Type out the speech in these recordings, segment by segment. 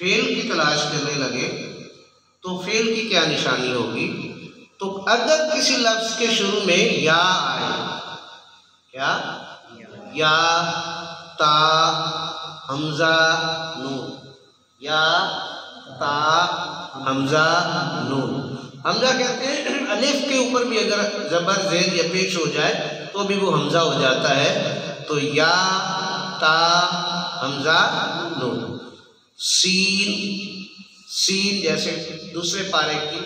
فعل کی تلاش کرنے لگے تو فعل کی کیا نشانی ہوگی؟ تو اگر کسی لفظ کے شروع میں یا آئے، کیا؟ یا، تا، حمزہ، نون، یا، تا، حمزہ، نون۔ حمزہ کہتے ہیں الف کے اوپر بھی اگر زبر زیر یا پیش ہو جائے تو بھی وہ حمزہ ہو جاتا ہے، تو یا، تا، حمزہ، نون۔ سین جیسے دوسرے پارے کی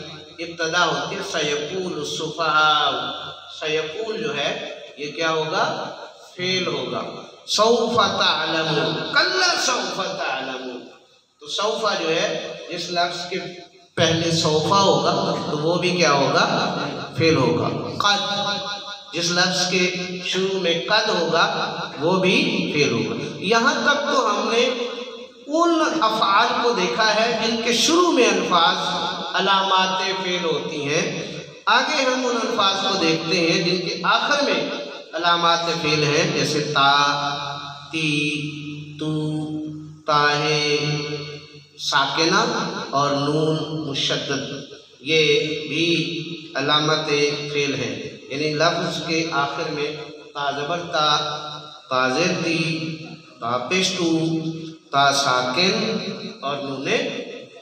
ابتدا ہوتی ہے سیقول السفہاء، سیقول جو ہے یہ کیا ہوگا؟ فعل ہوگا۔ سوف تعلمون، کلا سوف تعلمون، تو سوف جو ہے جس لفظ کے پہلے سوفا ہوگا تو وہ بھی کیا ہوگا؟ فعل ہوگا۔ قد، جس لفظ کے شروع میں قد ہوگا وہ بھی فعل ہوگا۔ یہاں تک تو ہم نے ان افعال کو دیکھا ہے جن کے شروع میں الفاظ علامات فعل ہوتی ہیں۔ آگے ہم ان الفاظ کو دیکھتے ہیں جن کے آخر میں علامات فعل ہیں، جیسے تا، تی، تو، تاہے ساکنہ اور نون مشدد، یہ بھی علامت فعل ہیں۔ یعنی لفظ کے آخر میں تا زبر تا، تا زیر تی، تا پیش تو، تا ساکن اور نون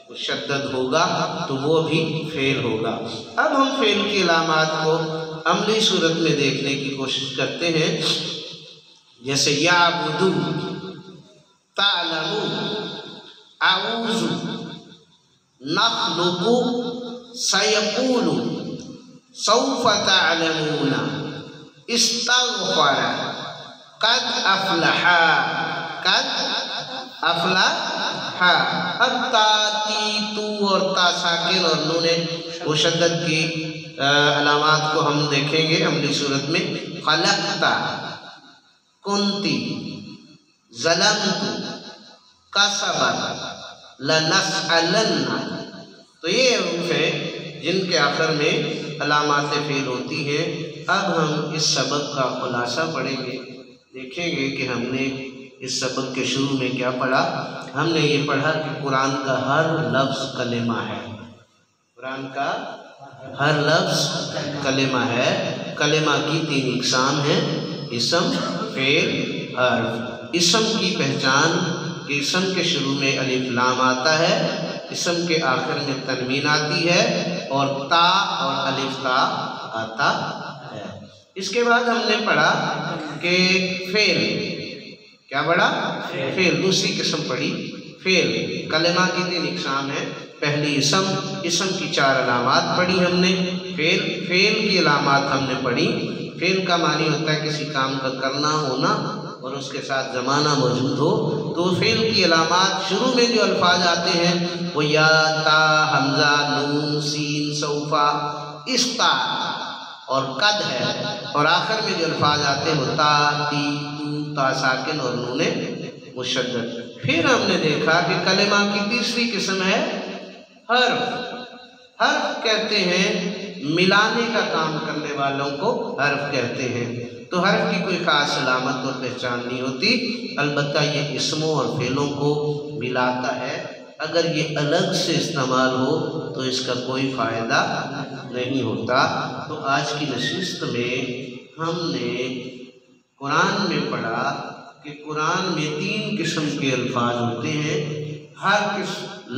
مشدد ہوگا تو وہ بھی فعل ہوگا۔ اب ہم فعل کی علامات کو عملی صورت میں دیکھنے کی کوشش کرتے ہیں، جیسے یعبدو، تعلمو، اعوذ، نخلق، سیقول، سوف تعلمون، استغفر، قد افلح، قد افلح۔ اب تا، تی، تو اور تا ساکن اور نون مشدد کی علامات کو ہم دیکھیں گے عملی صورت میں۔ خلقتا، کنتی، ظلمت، کسبت، لنسألن، تو یہ حروف ہیں جن کے آخر میں علامات فعل ہوتی ہیں۔ اب ہم اس سبق کا خلاصہ پڑھیں گے، دیکھیں گے کہ ہم نے اس سبق کے شروع میں کیا پڑھا۔ ہم نے یہ پڑھا کہ قرآن کا ہر لفظ کلمہ ہے، قرآن کا ہر لفظ کلمہ ہے۔ کلمہ کی 3 اقسام ہیں، اسم، فعل، حرف۔ اسم کی پہچان کہ اسم کے شروع میں الف لام آتا ہے، اسم کے آخر میں تنوین آتی ہے اور تا اور الف تا آتا ہے۔ اس کے بعد ہم نے پڑھا کہ فعل، کیا پڑھا؟ فعل، دوسری قسم پڑھی فعل۔ کلمہ کی 3 اقسام ہیں، پہلی اسم، اسم کی 4 علامات پڑھی ہم نے۔ فعل کی علامات ہم نے پڑھی۔ فعل کا معنی ہوتا ہے کسی کام کا کرنا، ہونا اور اس کے ساتھ زمانہ موجود ہو۔ تو فعل کی علامات شروع میں جو الفاظ آتے ہیں وہ یا، تا، حمزہ، نون، سین، سوفا، استا اور قد ہے، اور آخر میں جو الفاظ آتے ہیں وہ تا، تی، تو، تا ساکن اور نون مشدد۔ پھر ہم نے دیکھا کہ کلمہ کی تیسری قسم ہے حرف۔ حرف کہتے ہیں ملانے کا کام کرنے والوں کو حرف کہتے ہیں۔ تو حرف کی کوئی خاص علامت اور پہچان نہیں ہوتی، البتہ یہ اسموں اور فعلوں کو ملاتا ہے۔ اگر یہ الگ سے استعمال ہو تو اس کا کوئی فائدہ نہیں ہوتا۔ تو آج کی نشست میں ہم نے قرآن میں پڑھا کہ قرآن میں 3 قسم کے الفاظ ہوتے ہیں۔ ہر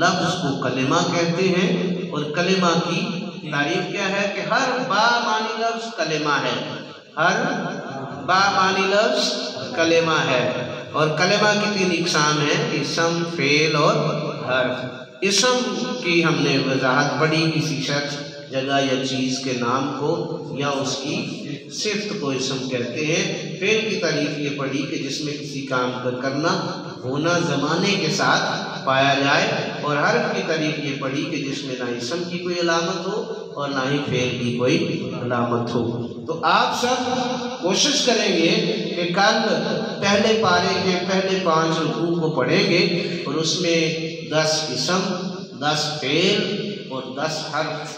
لفظ کو کلمہ کہتے ہیں، اور کلمہ کی تعریف کیا ہے کہ ہر با معنی لفظ کلمہ ہے، ہر با معنی لفظ کلمہ ہے۔ اور کلمہ کی 3 اقسام ہیں، اسم، فعل اور حرف۔ اسم کی ہم نے وضاحت پڑھی، کسی شخص، جگہ یا چیز کے نام کو یا اس کی صفت کو اسم کہتے ہیں۔ فعل کی تعریف یہ پڑھی کہ جس میں کسی کام کا کرنا، ہونا زمانے کے ساتھ پایا جائے، اور حرف کی تعریف یہ پڑھی کہ جس میں نہ اسم کی کوئی علامت ہو اور نہ ہی فعل کی کوئی علامت ہو۔ تو آپ سب کوشش کریں گے کہ کل پہلے پارے کے پہلے 5 رکوع کو پڑھیں گے، اور اس میں 10 اسم، 10 فعل اور 10 حرف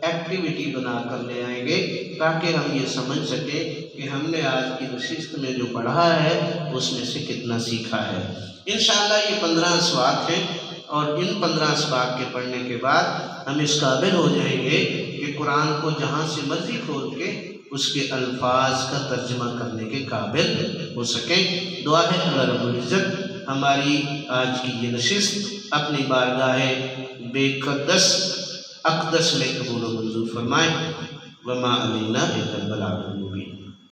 ایکٹیویٹی بنا کر لے آئیں گے تاکہ ہم یہ سمجھ سکیں کہ ہم نے آج کی نشست میں جو پڑھا ہے اس میں سے کتنا سیکھا ہے۔ انشاءاللہ یہ 15 اسباق ہیں اور ان 15 اسباق کے پڑھنے کے بعد ہم اس قابل ہو جائیں گے کہ قرآن کو جہاں سے مرضی کھول کے اس کے الفاظ کا ترجمہ کرنے کے قابل ہو سکیں۔ دعا ہے اللہ رب العزت ہماری آج کی یہ نشست اپنی بارگاہ بے اقدس میں قبول و منظور فرمائے۔ وما علینا الا البلاغ المبین۔